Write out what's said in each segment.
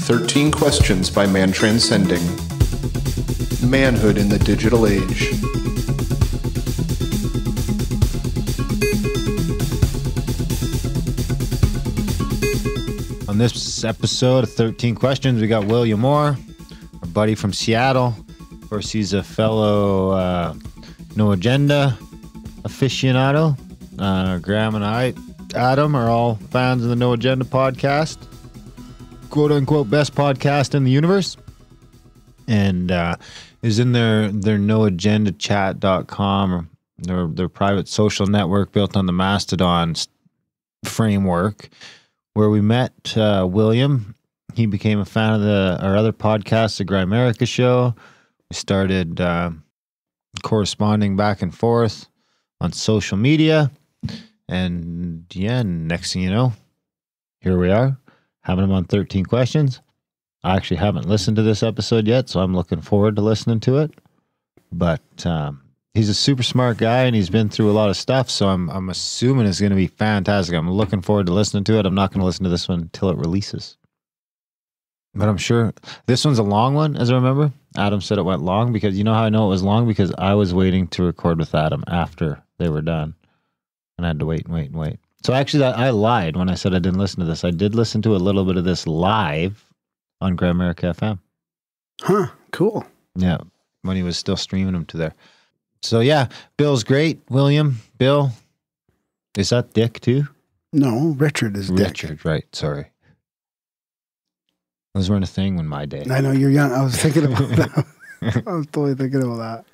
13 Questions by Mantranscending. Manhood in the Digital Age. On this episode of 13 Questions, we got William Moore, our buddy from Seattle. Of course, he's a fellow No Agenda aficionado. Graham and I, Adam, are all fans of the No Agenda podcast. Quote-unquote best podcast in the universe. And is in their noagendachat.com, or their private social network built on the Mastodon framework, where we met William. He became a fan of our other podcast, the Grimerica Show. We started corresponding back and forth on social media. And yeah, next thing you know, here we are, having him on 13 Questions. I actually haven't listened to this episode yet, so I'm looking forward to listening to it. But he's a super smart guy, and he's been through a lot of stuff, so I'm assuming it's going to be fantastic. I'm looking forward to listening to it. I'm not going to listen to this one until it releases. But I'm sure this one's a long one, as I remember. Adam said it went long, because you know how I know it was long? Because I was waiting to record with Adam after they were done. And I had to wait and wait and wait. So actually, I lied when I said I didn't listen to this. I did listen to a little bit of this live on Grimerica FM. Huh, cool. Yeah, when he was still streaming them to there. So yeah, Bill's great. William, Bill. Is that Dick too? No, Richard is Dick. Richard, right, sorry. Those weren't a thing in my day. I know, you're young. I was thinking about that. I was totally thinking about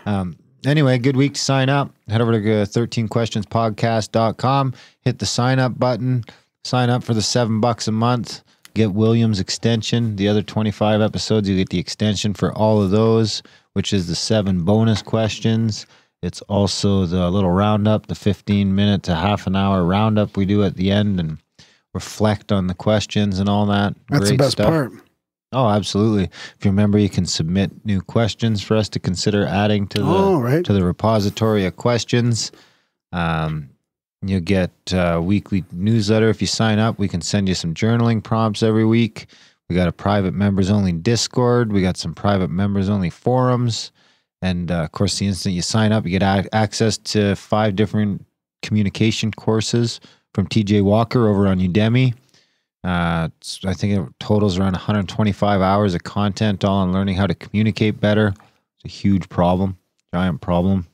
that. Anyway, good week to sign up. Head over to 13questionspodcast.com. Hit the sign up button. Sign up for the $7 a month. Get William's extension. The other 25 episodes, you get the extension for all of those, which is the 7 bonus questions. It's also the little roundup, the 15-minute to half an hour roundup we do at the end and reflect on the questions and all that. That's Great the best stuff. part. Oh, absolutely. If you remember, you can submit new questions for us to consider adding to the repository of questions. You get a weekly newsletter. If you sign up, we can send you some journaling prompts every week. We got a private members-only Discord. We got some private members-only forums. And, of course, the instant you sign up, you get access to 5 different communication courses from TJ Walker over on Udemy. I think it totals around 125 hours of content all on learning how to communicate better. It's a huge problem, giant problem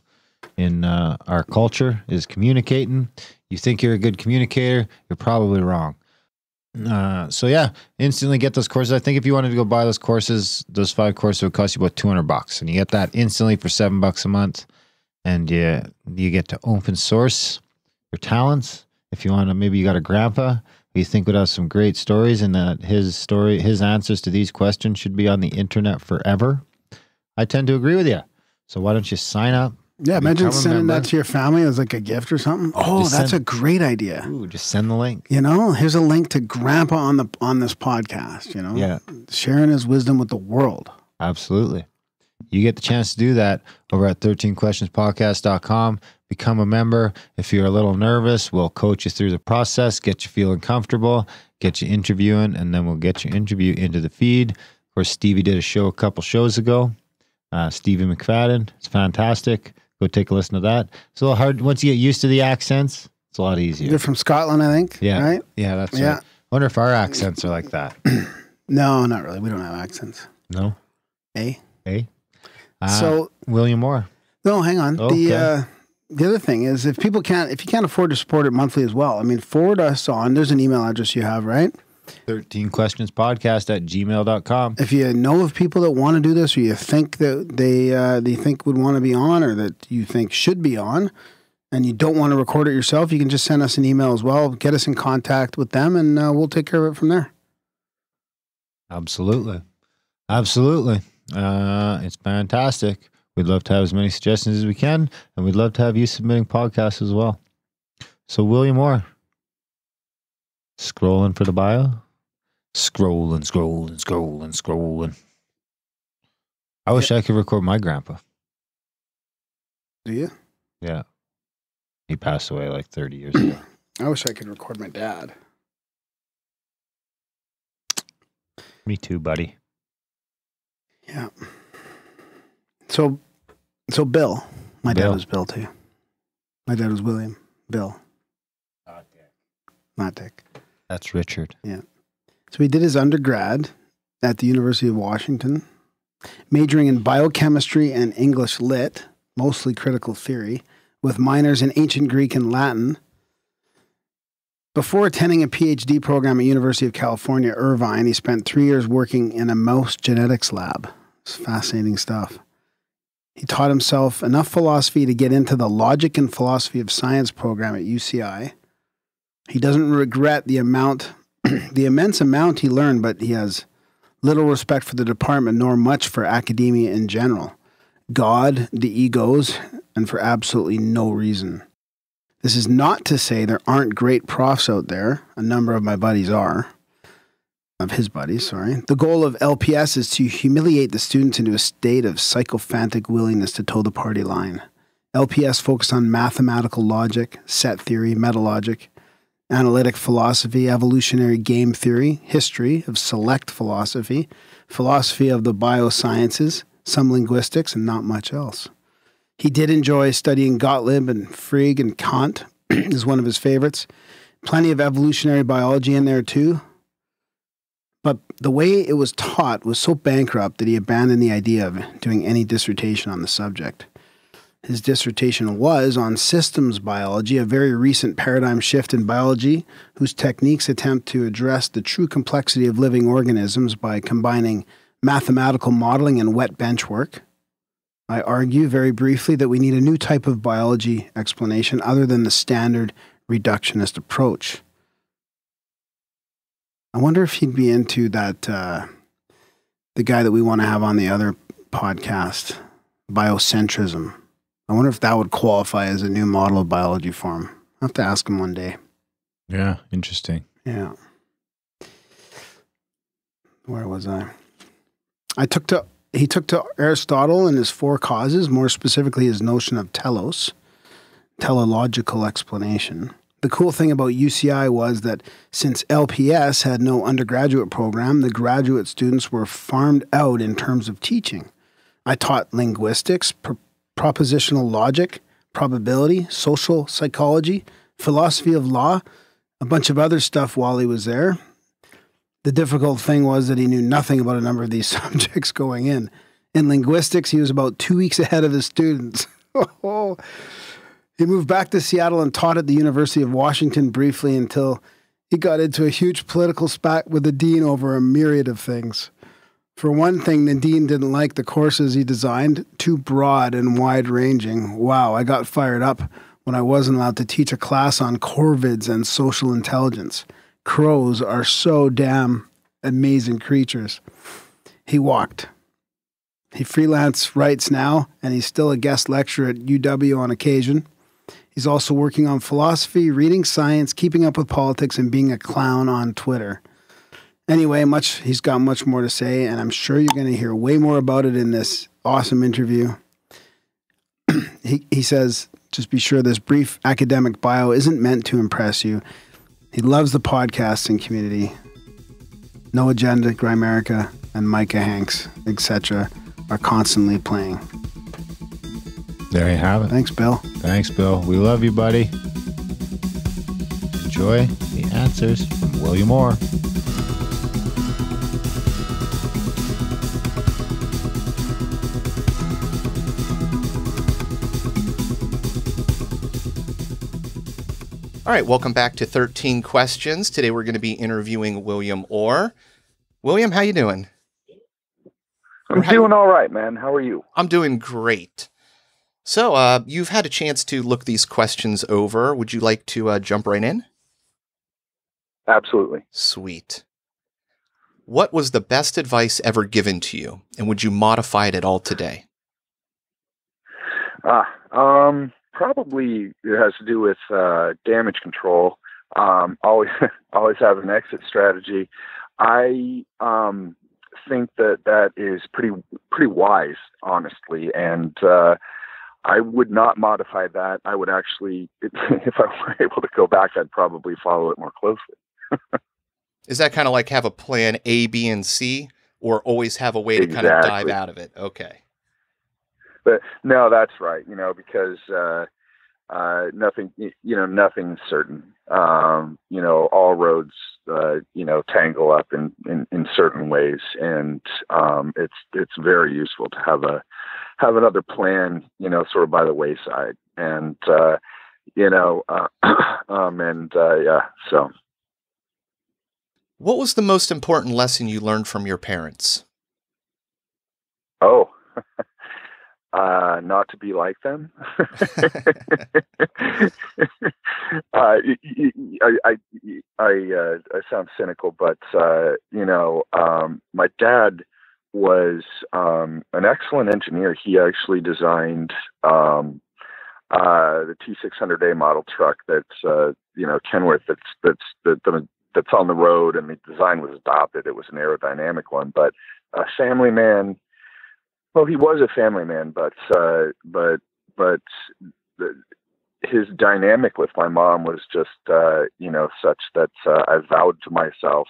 in our culture is communicating. You think you're a good communicator, you're probably wrong. So yeah, instantly get those courses. I think if you wanted to go buy those courses, those 5 courses would cost you about $200, and you get that instantly for $7 a month. And you get to open source your talents. If you want to, maybe you got a grandpa who you think would have some great stories, and that his answers to these questions should be on the internet forever. I tend to agree with you. So why don't you sign up? Yeah, imagine sending that to your family as like a gift or something. Oh, that's a great idea. Ooh, just send the link. You know, here's a link to Grandpa on this podcast, you know? Yeah. Sharing his wisdom with the world. Absolutely. You get the chance to do that over at 13questionspodcast.com. Become a member. If you're a little nervous, we'll coach you through the process, get you feeling comfortable, get you interviewing, and then we'll get your interview into the feed. Of course, Stevie did a show a couple shows ago. Stevie McFadden. It's fantastic. Go take a listen to that. It's a little hard. Once you get used to the accents, it's a lot easier. They're from Scotland, I think. Yeah. Right? Yeah, that's right. I wonder if our accents are like that. No, not really. We don't have accents. No? Eh? So William Moore. No, hang on. Okay. The other thing is, if you can't afford to support it monthly as well, I mean, forward us on. There's an email address you have, right? 13questionspodcast@gmail.com. If you know of people that want to do this, or you think that they think would want to be on, or that you think should be on, and you don't want to record it yourself, you can just send us an email as well. Get us in contact with them, and we'll take care of it from there. Absolutely. It's fantastic. We'd love to have as many suggestions as we can, and we'd love to have you submitting podcasts as well. So William Moore, scrolling for the bio, scrolling. I wish I could record my grandpa. Do you? Yeah. He passed away like 30 years ago. I wish I could record my dad. Me too, buddy. Yeah. So Bill, my dad was Bill too. My dad was William. Bill. Not Dick. That's Richard. Yeah. So he did his undergrad at the University of Washington, majoring in biochemistry and English lit, mostly critical theory, with minors in ancient Greek and Latin. Before attending a PhD program at University of California, Irvine, he spent 3 years working in a mouse genetics lab. It's fascinating stuff. He taught himself enough philosophy to get into the Logic and Philosophy of Science program at UCI. He doesn't regret the immense amount he learned, but he has little respect for the department, nor much for academia in general. God, the egos, and for absolutely no reason. This is not to say there aren't great profs out there. A number of my buddies are. Of his buddies, sorry. The goal of LPS is to humiliate the students into a state of sycophantic willingness to toe the party line. LPS focused on mathematical logic, set theory, metalogic, analytic philosophy, evolutionary game theory, history of select philosophy, philosophy of the biosciences, some linguistics, and not much else. He did enjoy studying Gottlob and Frege and Kant is one of his favorites. Plenty of evolutionary biology in there too. But the way it was taught was so bankrupt that he abandoned the idea of doing any dissertation on the subject. His dissertation was on systems biology, a very recent paradigm shift in biology, whose techniques attempt to address the true complexity of living organisms by combining mathematical modeling and wet bench work. I argue very briefly that we need a new type of biology explanation other than the standard reductionist approach. I wonder if he'd be into that, the guy that we want to have on the other podcast, biocentrism. I wonder if that would qualify as a new model of biology for him. I'll have to ask him one day. Yeah, interesting. Yeah. Where was I? He took to Aristotle and his four causes, more specifically his notion of teleological explanation. The cool thing about UCI was that since LPS had no undergraduate program, the graduate students were farmed out in terms of teaching. I taught linguistics, propositional logic, probability, social psychology, philosophy of law, a bunch of other stuff while he was there. The difficult thing was that he knew nothing about a number of these subjects going in. In linguistics, he was about 2 weeks ahead of his students. He moved back to Seattle and taught at the University of Washington briefly until he got into a huge political spat with the dean over a myriad of things. For one thing, the dean didn't like the courses he designed, too broad and wide-ranging. Wow, I got fired up when I wasn't allowed to teach a class on corvids and social intelligence. Crows are so damn amazing creatures. He walked. He freelance writes now, and he's still a guest lecturer at UW on occasion. He's also working on philosophy, reading science, keeping up with politics, and being a clown on Twitter. Anyway, he's got much more to say, and I'm sure you're going to hear way more about it in this awesome interview. He says, just be sure this brief academic bio isn't meant to impress you. He loves the podcasting community. No Agenda, Grimerica, and Micah Hanks, etc. are constantly playing. There you have it. Thanks, Bill. Thanks, Bill. We love you, buddy. Enjoy the answers from William Orr. All right, welcome back to 13 Questions. Today we're going to be interviewing William Orr. William, how you doing? I'm doing all right, man. How are you? I'm doing great. So, you've had a chance to look these questions over. Would you like to jump right in? Absolutely. Sweet. What was the best advice ever given to you, and would you modify it at all today? Probably it has to do with damage control. Always have an exit strategy. I think that is pretty wise, honestly, and I would not modify that. I would actually, if I were able to go back, I'd probably follow it more closely. Is that kind of like have a plan A, B, and C, or always have a way to kind of dive out of it? Okay. But no, that's right. Because nothing's certain. All roads, tangle up in certain ways, and it's very useful to have another plan, sort of by the wayside, and So. What was the most important lesson you learned from your parents? Oh. Not to be like them. I sound cynical, but my dad was an excellent engineer. He actually designed the T600A model truck that's Kenworth that's on the road, and the design was adopted. It was an aerodynamic one, but a family man. Well, he was a family man, but his dynamic with my mom was just, such that I vowed to myself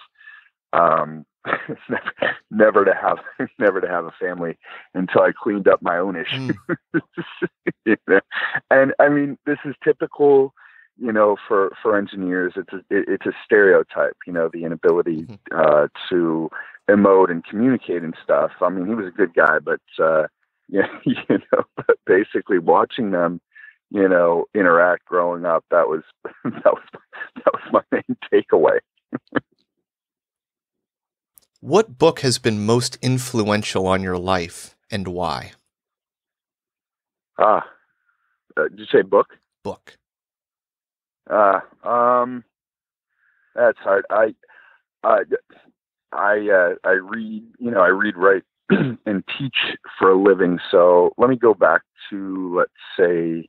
never to have a family until I cleaned up my own issues. And I mean, this is typical, for engineers. It's a stereotype, the inability to emote and communicate and stuff. I mean, he was a good guy, but but basically watching them, interact growing up, that was my main takeaway. What book has been most influential on your life, and why? Did you say book? Book. That's hard. I read, write, and teach for a living. So let me go back to, let's say,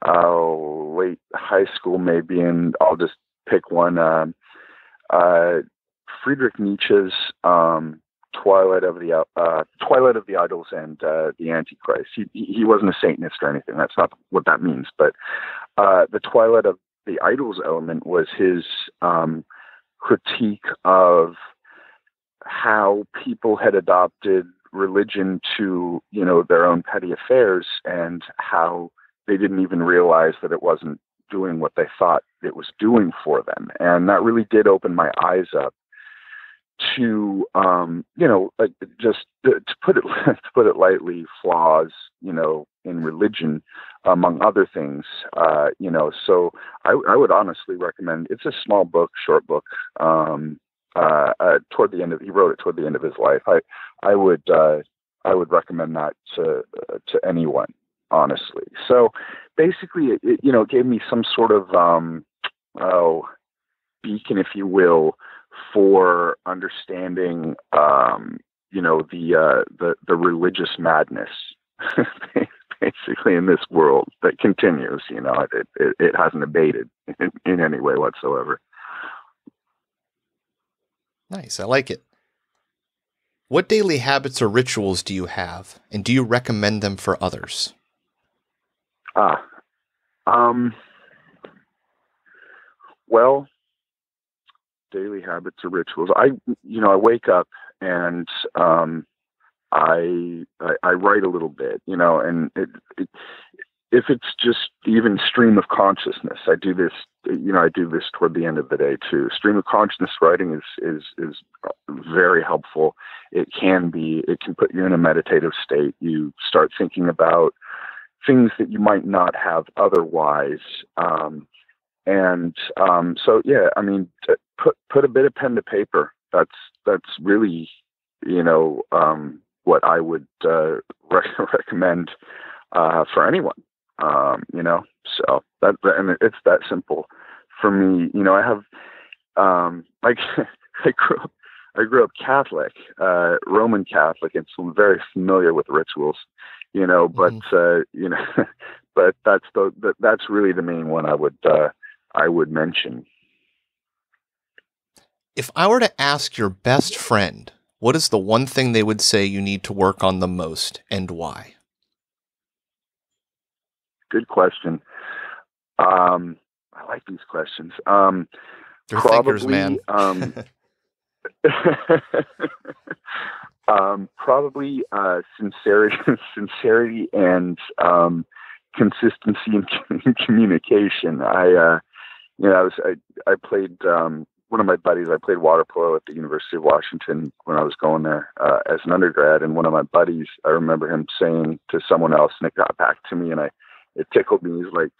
late high school, maybe, and I'll just pick one. Friedrich Nietzsche's Twilight of the Idols and the Antichrist. He wasn't a Satanist or anything. That's not what that means. But the Twilight of the Idols element was his critique of how people had adopted religion to, their own petty affairs, and how they didn't even realize that it wasn't doing what they thought it was doing for them. And that really did open my eyes up to, just to put it lightly, flaws, in religion, among other things, so I would honestly recommend. It's a small book, short book. He wrote it toward the end of his life. I would recommend that to anyone, honestly. So basically, it gave me some sort of beacon, if you will, for understanding, the religious madness, basically, in this world that continues. It hasn't abated in any way whatsoever. Nice. I like it. What daily habits or rituals do you have, and do you recommend them for others? Well, daily habits or rituals. I wake up and I write a little bit, and if it's just even stream of consciousness, I do this toward the end of the day too. Stream of consciousness writing is very helpful. It can put you in a meditative state. You start thinking about things that you might not have otherwise. So yeah, I mean, put a bit of pen to paper. That's really, what I would recommend for anyone. So and it's that simple for me. I have, I grew up Catholic, Roman Catholic, and so I'm very familiar with rituals, but, but that's really the main one I would mention. If I were to ask your best friend, what is the one thing they would say you need to work on the most, and why? Good question. I like these questions. They're thinkers, man. Probably sincerity and consistency in communication. I played one of my buddies. I played water polo at the University of Washington when I was going there as an undergrad. And one of my buddies, I remember him saying to someone else, and it got back to me, and it tickled me. He's like,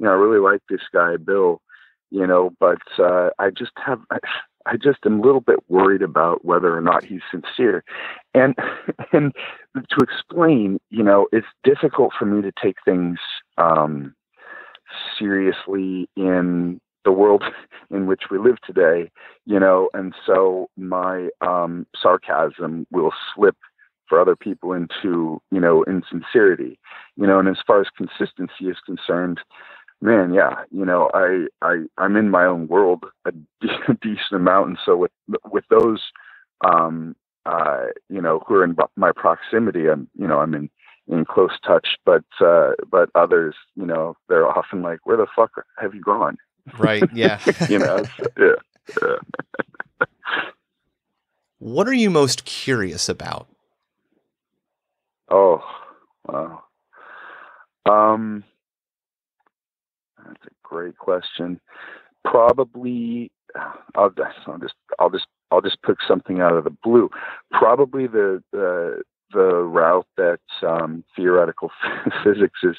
I really like this guy, Bill, but I just am a little bit worried about whether or not he's sincere. And to explain, it's difficult for me to take things seriously in the world in which we live today, and so my sarcasm will slip for other people into, insincerity, and as far as consistency is concerned, man, yeah, I'm in my own world a decent amount, and so with those, who are in my proximity, I'm in close touch, but others, they're often like, where the fuck have you gone? Right. Yeah. Yeah. What are you most curious about? Oh, wow. That's a great question. Probably, I'll just pick something out of the blue. Probably the route that theoretical physics is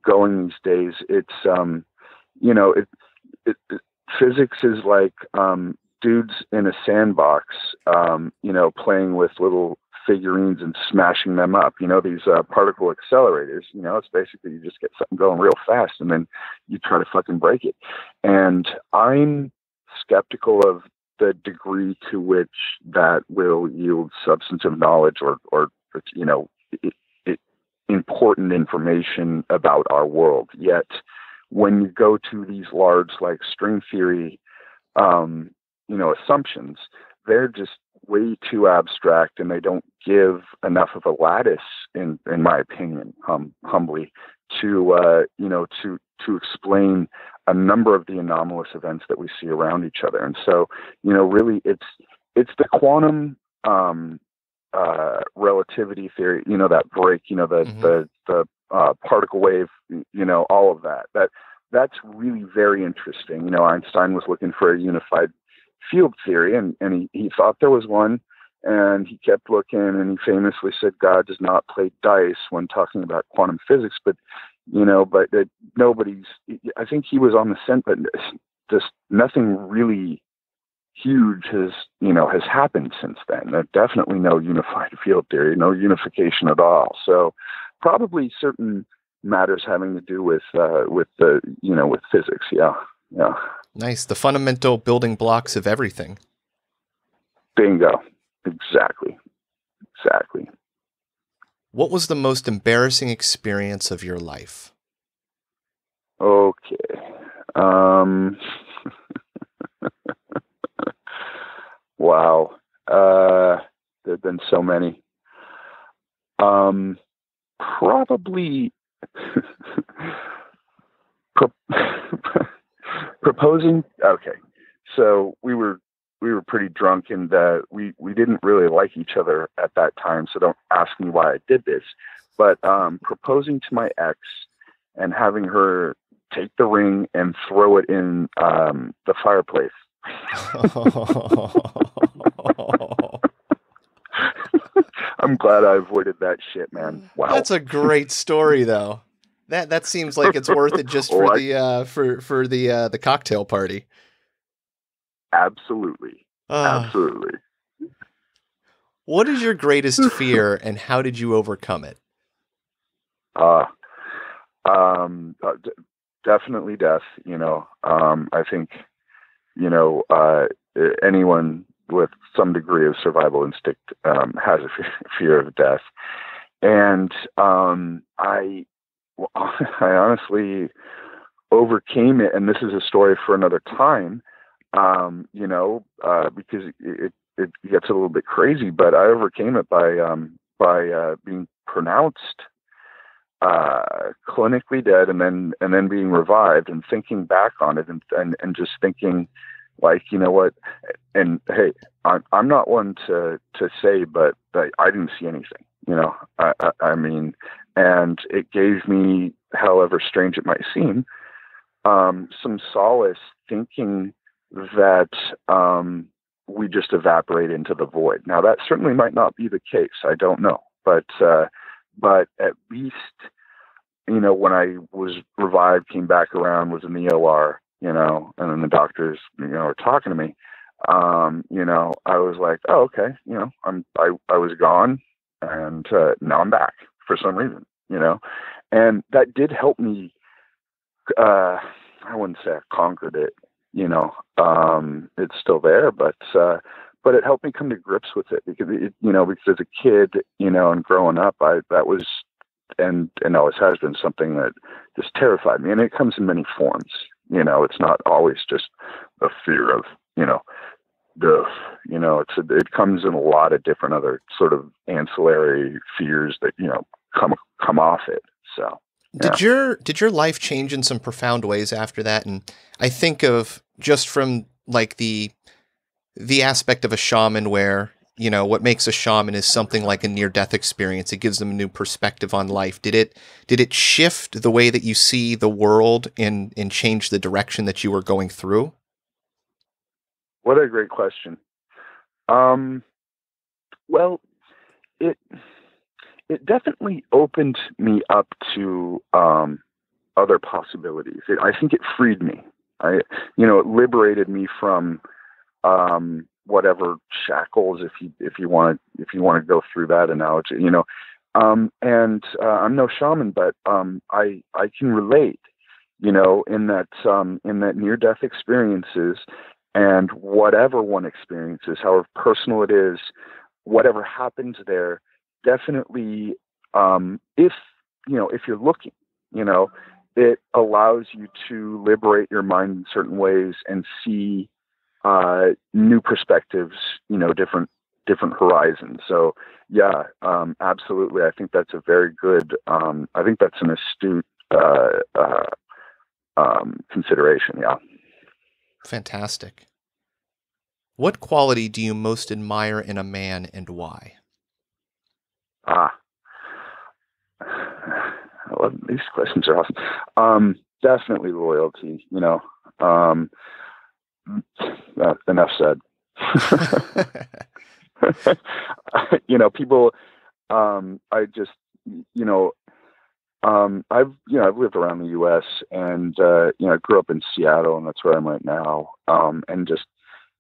going these days. It's physics is like dudes in a sandbox, playing with little figurines and smashing them up. These particle accelerators. It's basically you just get something going real fast and then you try to fucking break it. And I'm skeptical of the degree to which that will yield substantive knowledge or important information about our world. Yet, when you go to these large, like string theory, assumptions, they're just way too abstract, and they don't give enough of a lattice, in my opinion, humbly, to explain a number of the anomalous events that we see around each other. And so, really, it's the quantum relativity theory, that break, the particle wave, all of that. That's really very interesting. Einstein was looking for a unified field theory, and he thought there was one, and he kept looking, and he famously said God does not play dice when talking about quantum physics, but nobody's, I think he was on the scent, but just nothing really huge has happened since then. There's definitely no unified field theory, no unification at all. So probably certain matters having to do with physics. Yeah. Nice. The fundamental building blocks of everything. Bingo. Exactly. What was the most embarrassing experience of your life? Okay. Wow. There have been so many. Probably proposing. Okay. So we were pretty drunk, and we didn't really like each other at that time. So don't ask me why I did this, but proposing to my ex and having her take the ring and throw it in the fireplace. I'm glad I avoided that shit, man. Wow. That's a great story, though. That seems like it's worth it just for the cocktail party. Absolutely. Absolutely. What is your greatest fear, and how did you overcome it? Definitely death. I think, anyone with some degree of survival instinct has a fear of death. And I honestly overcame it. And this is a story for another time, because it gets a little bit crazy, but I overcame it by being pronounced clinically dead and then being revived, and thinking back on it and just thinking, Like, you know what? And hey, I'm not one to say, but I didn't see anything, you know, I mean, and it gave me, however strange it might seem, some solace thinking that, we just evaporate into the void. Now that certainly might not be the case. I don't know, but at least, you know, when I was revived, came back around, was in the OR, you know, and then the doctors, you know, were talking to me, you know, I was like, oh, okay. You know, I was gone and, now I'm back for some reason, you know, and that did help me. I wouldn't say I conquered it, you know, it's still there, but it helped me come to grips with it because because as a kid, you know, and growing up, that was, and always has been something that just terrified me. And it comes in many forms, you know, it's not always just a fear of, you know, death, you know, it comes in a lot of different other sort of ancillary fears that, you know, come off it. So. Yeah. Did your life change in some profound ways after that? And I think of just from like the aspect of a shaman where, you know, what makes a shaman is something like a near-death experience. It gives them a new perspective on life. Did it shift the way that you see the world and change the direction that you were going through? What a great question. Well, it definitely opened me up to other possibilities. I think it freed me. It liberated me from whatever shackles, if you want to go through that analogy, you know. And I'm no shaman, but I can relate, you know, in that near-death experiences and whatever one experiences, however personal it is, whatever happens there. Definitely, if you're looking, you know, it allows you to liberate your mind in certain ways and see new perspectives, you know, different horizons. So yeah, absolutely. I think that's a very good. I think that's an astute consideration. Yeah. Fantastic. What quality do you most admire in a man, and why? Well, these questions are awesome. Definitely loyalty, you know. Enough said. You know, people, I just, you know, I've lived around the U.S. and, you know, I grew up in Seattle and that's where I'm right now. And just,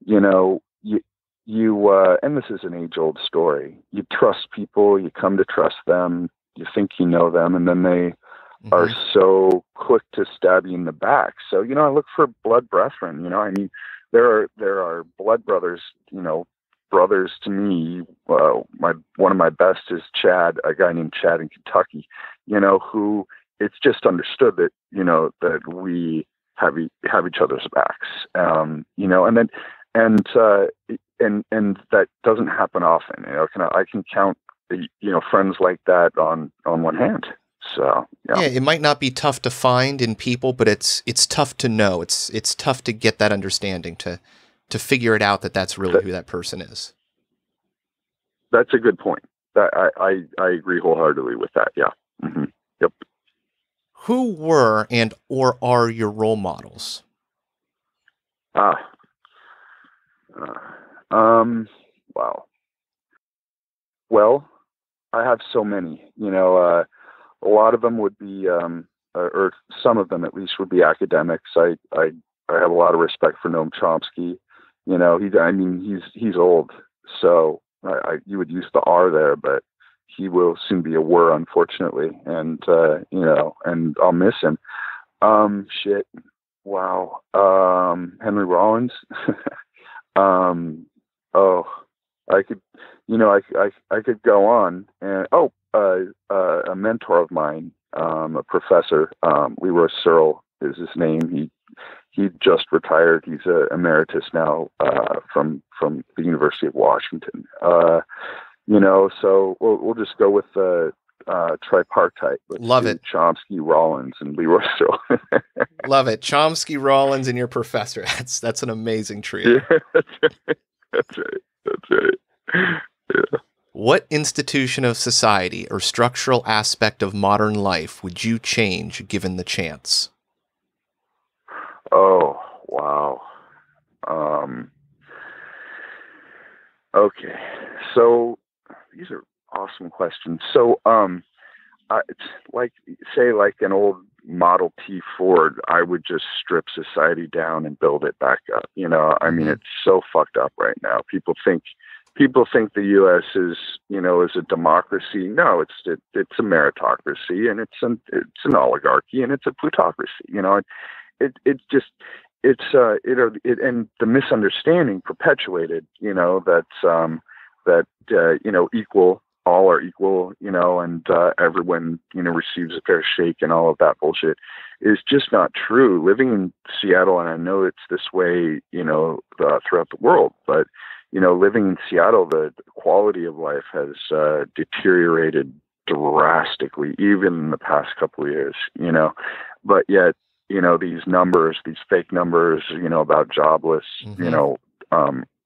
you know, you and this is an age-old story. You trust people, you come to trust them, you think you know them, and then they are so quick to stab you in the back. So, you know, I look for blood brethren, you know, I mean, there are blood brothers, you know, brothers to me. One of my best is Chad, a guy named Chad in Kentucky, you know, who it's just understood that, you know, that we have each other's backs, you know, and then, and that doesn't happen often. You know, I can count, you know, friends like that on one hand. So yeah, it might not be tough to find in people, but it's tough to know. It's tough to get that understanding to figure it out that's really who that person is. That's a good point. I agree wholeheartedly with that. Yeah. Mm-hmm. Yep. Who were or are your role models? Wow. Well, I have so many, you know, a lot of them would be, or some of them at least would be academics. I have a lot of respect for Noam Chomsky. You know, he's old, so you would use the R there, but he will soon be a were, unfortunately. And, you know, and I'll miss him. Shit. Wow. Henry Rollins. I could, you know, I could go on and, a mentor of mine, a professor, Leroy Searle is his name. He just retired. He's a emeritus now, from the University of Washington. You know, so we'll just go with, tripartite. Love it. Chomsky, Rollins, and Leroy Searle. Love it. Chomsky, Rollins, and your professor. That's an amazing trio. Yeah, that's right. Yeah. What institution of society or structural aspect of modern life would you change given the chance? Oh, wow. Okay. So these are awesome questions. So, it's like an old Model T Ford, I would just strip society down and build it back up. I mean, it's so fucked up right now. People think the U.S. is a democracy. No, it's a meritocracy, and it's an oligarchy, and it's a plutocracy. And the misunderstanding perpetuated, that equal, all are equal, and everyone, receives a fair shake and all of that bullshit is just not true. Living in Seattle, and I know it's this way, throughout the world, but, living in Seattle, the quality of life has deteriorated drastically, even in the past couple of years, but yet, these numbers, these fake numbers, about jobless,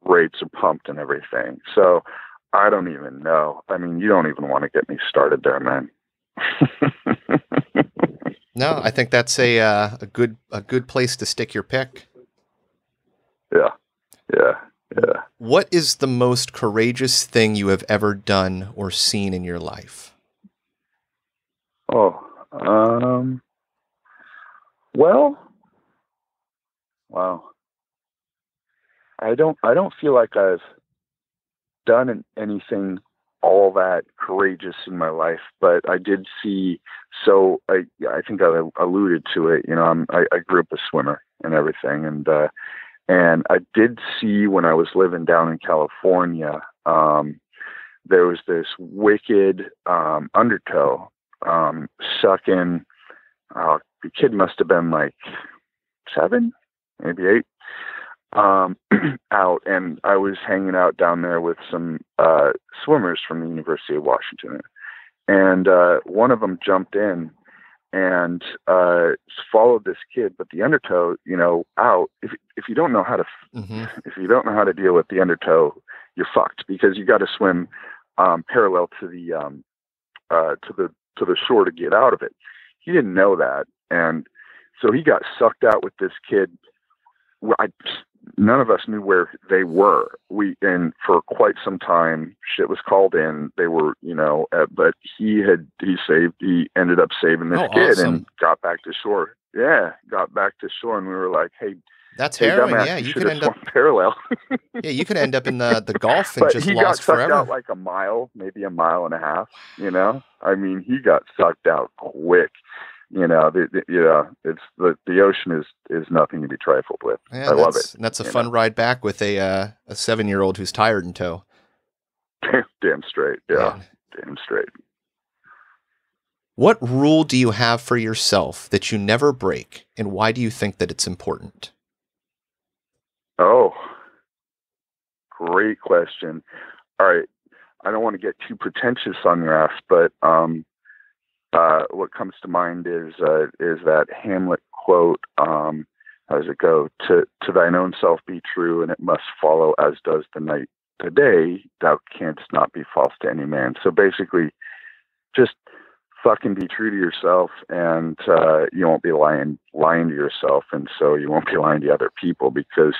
rates are pumped and everything. So I don't even know. I mean, you don't even want to get me started there, man. No, I think that's a good place to stick your pick. Yeah. What is the most courageous thing you have ever done or seen in your life? Well, wow. I don't feel like I've done anything all that courageous in my life, but I did see. So I think I alluded to it. I grew up a swimmer and everything, and I did see when I was living down in California, there was this wicked undertow sucking. The kid must have been like 7, maybe 8. Out, and I was hanging out down there with some swimmers from the University of Washington, and one of them jumped in and followed this kid. But the undertow, out. If you don't know how to, if you don't know how to deal with the undertow, you're fucked, because you got to swim parallel to the shore to get out of it. He didn't know that, and so he got sucked out with this kid. None of us knew where they were. And for quite some time, shit was called in. They were, but he ended up saving this kid. Awesome. And got back to shore. Yeah, got back to shore, and we were like, "Hey, that's harrowing." Yeah, you could end up parallel. Yeah, you could end up in the Gulf and just lost forever. He got sucked out like a mile, maybe a mile and a half. I mean, he got sucked out quick. It's the ocean is nothing to be trifled with. Yeah, I love it. And that's a fun ride back with a 7-year-old who's tired in tow. Damn straight. Yeah. Damn straight. What rule do you have for yourself that you never break, and why do you think that it's important? Oh, great question. All right. I don't want to get too pretentious on your ass, but what comes to mind is that Hamlet quote, how does it go? To thine own self be true, and it must follow as does the night the day, thou canst not be false to any man. So basically, just fucking be true to yourself, and you won't be lying to yourself, and so you won't be lying to other people, because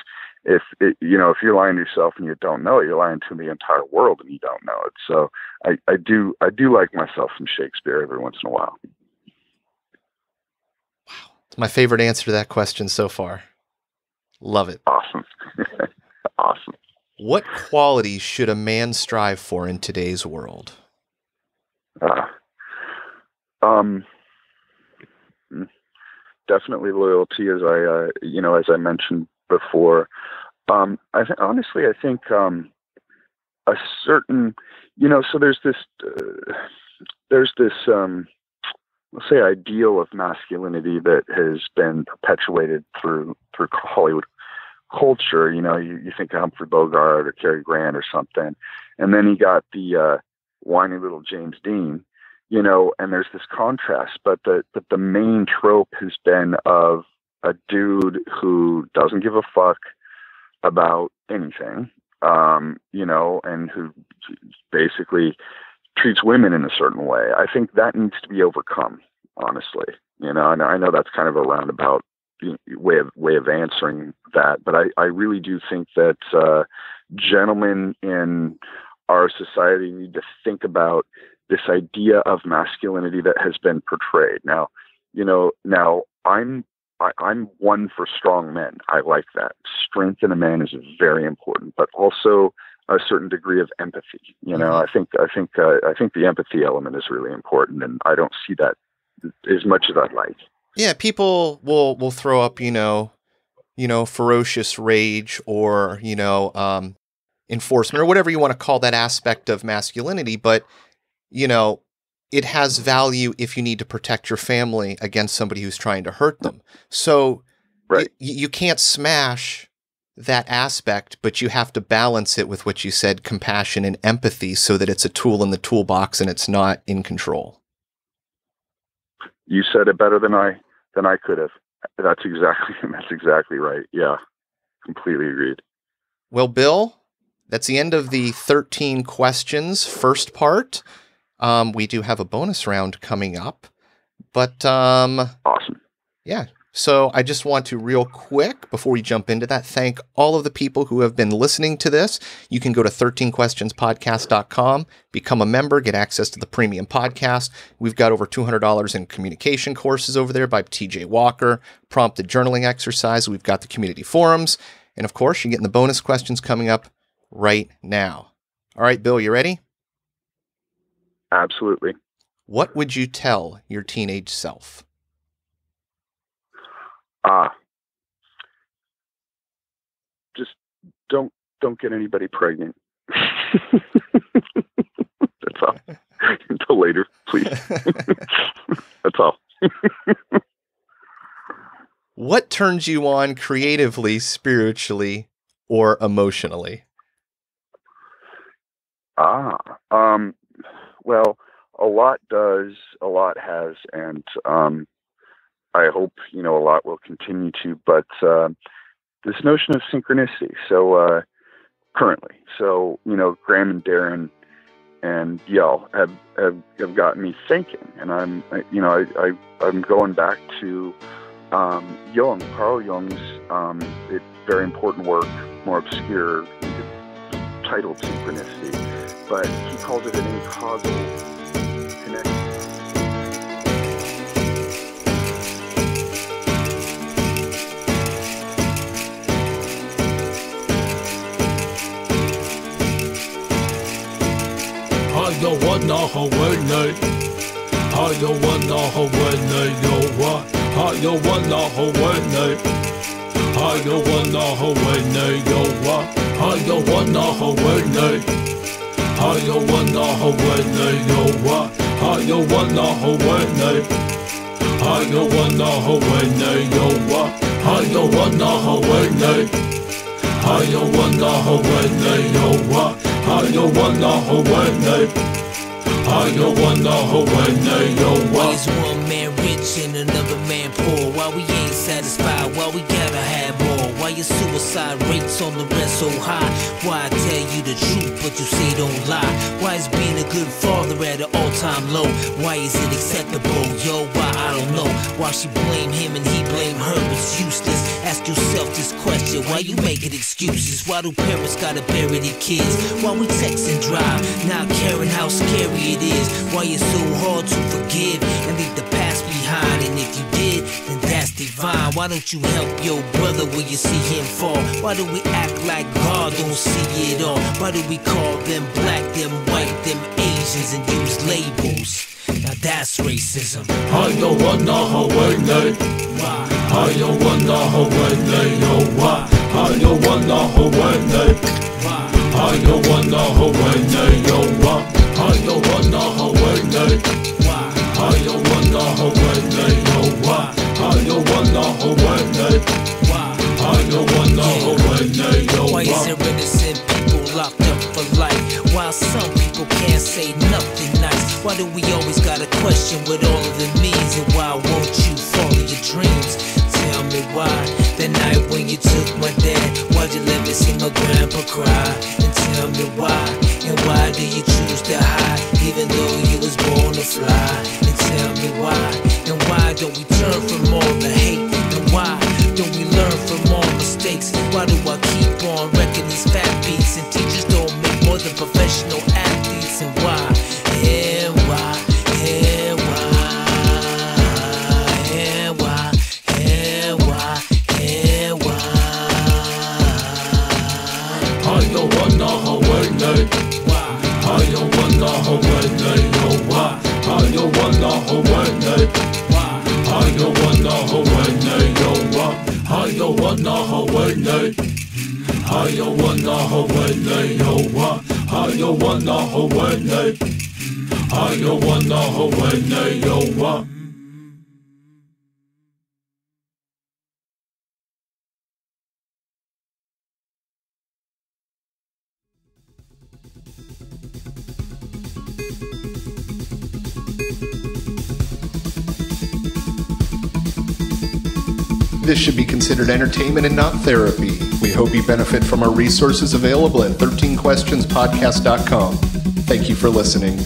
if you're lying to yourself and you don't know it, you're lying to the entire world and you don't know it. So I do like myself some Shakespeare every once in a while. Wow. It's my favorite answer to that question so far. Love it. Awesome. Awesome. What qualities should a man strive for in today's world? Definitely loyalty, as I mentioned before. I think a certain, so there's this let's say ideal of masculinity that has been perpetuated through Hollywood culture. You think of Humphrey Bogart or Cary Grant or something, and then you got the whiny little James Dean, and there's this contrast, but the main trope has been of a dude who doesn't give a fuck about anything, and who basically treats women in a certain way. I think that needs to be overcome, honestly. And I know that's kind of a roundabout way of answering that, but I really do think that gentlemen in our society need to think about this idea of masculinity that has been portrayed. Now I'm one for strong men. I like that. Strength in a man is very important, but also a certain degree of empathy. I think the empathy element is really important, and I don't see that as much as I'd like. Yeah, people will throw up, ferocious rage or, enforcement or whatever you want to call that aspect of masculinity, but it has value if you need to protect your family against somebody who's trying to hurt them. So right. You can't smash that aspect, but you have to balance it with what you said, compassion and empathy, so that it's a tool in the toolbox and it's not in control. You said it better than I could have. That's exactly right. Yeah, completely agreed. Well, Bill, that's the end of the 13 questions first part. We do have a bonus round coming up, but awesome. Yeah. So I just want to real quick, before we jump into that, thank all of the people who have been listening to this. You can go to 13questionspodcast.com, become a member, get access to the premium podcast. We've got over $200 in communication courses over there by TJ Walker, prompted journaling exercise. We've got the community forums. And of course, you're getting the bonus questions coming up right now. All right, Bill, you ready? Absolutely. What would you tell your teenage self? Just don't get anybody pregnant. That's all. Until later, please. That's all. What turns you on creatively, spiritually, or emotionally? Well, a lot does, a lot has, and I hope, a lot will continue to, but this notion of synchronicity. So currently, Graham and Darren and Yell have gotten me thinking, and I'm going back to Carl Jung's very important work, more obscure, titled Synchronicity, but he calls it an incausal connection. I wanna Hawaii. I wanna Hawaii. Yo what? I wanna Hawaii. I wanna Hawaii. Yo what? I wanna Hawaii. I wanna Hawaii. Yo what? I wanna Hawaii. I wanna Hawaii. Yo what? I wanna Hawaii. I wanna Hawaii. Yo what? I wanna Hawaii. I wanna Hawaii. Yo what? Why is one man rich and another man poor? Why we ain't satisfied? Why we gotta have more? Why your suicide rates on the rest so high? Why I tell you the truth but you say don't lie? Why is being a good father at an all-time low? Why is it acceptable? Yo, why? I don't know. Why she blame him and he blame her? It's useless. Ask yourself this question. Why you making excuses? Why do parents gotta bury their kids? Why we text and drive, not caring how scary it is? Why it's so hard to forgive and leave the past behind? And if you did, then that's divine. Why don't you help your brother when you see him fall? Why do we act like God don't see it all? Why do we call them black, them white, them Asians and use labels? Now that's racism. I wanna Hawaii. Why? I wanna Hawaii. Yo why? I wanna Hawaii. Why? I wanna Hawaii. Yo why? I wanna Hawaii. Why? I wanna Hawaii. Yo why? I wanna Hawaii. Why? I wanna Hawaii. Yo Why is why? there innocent people locked up for life? While some people can't say nothing nice. Why do we always gotta obsession with all of the needs, and why won't you follow your dreams? Tell me why, that night when you took my dad, why'd you let me see my grandpa cry? And tell me why, and why do you choose to hide, even though you was born to fly? And tell me why, and why don't we turn from all the hate? And why don't we learn from all mistakes? Why do I keep on wrecking these fat beats, and teachers don't make more than professional athletes? And why, and why, and why, and why, and why, and why? I don't wanna Hawaii. I don't wanna Hawaii. Why? I don't wanna Hawaii. I don't wanna Hawaii. I don't wanna Hawaii. I don't wanna Hawaii. I don't wanna Hawaii. I don't wanna Hawaii. This should be considered entertainment and not therapy. We hope you benefit from our resources available at 13questionspodcast.com. Thank you for listening.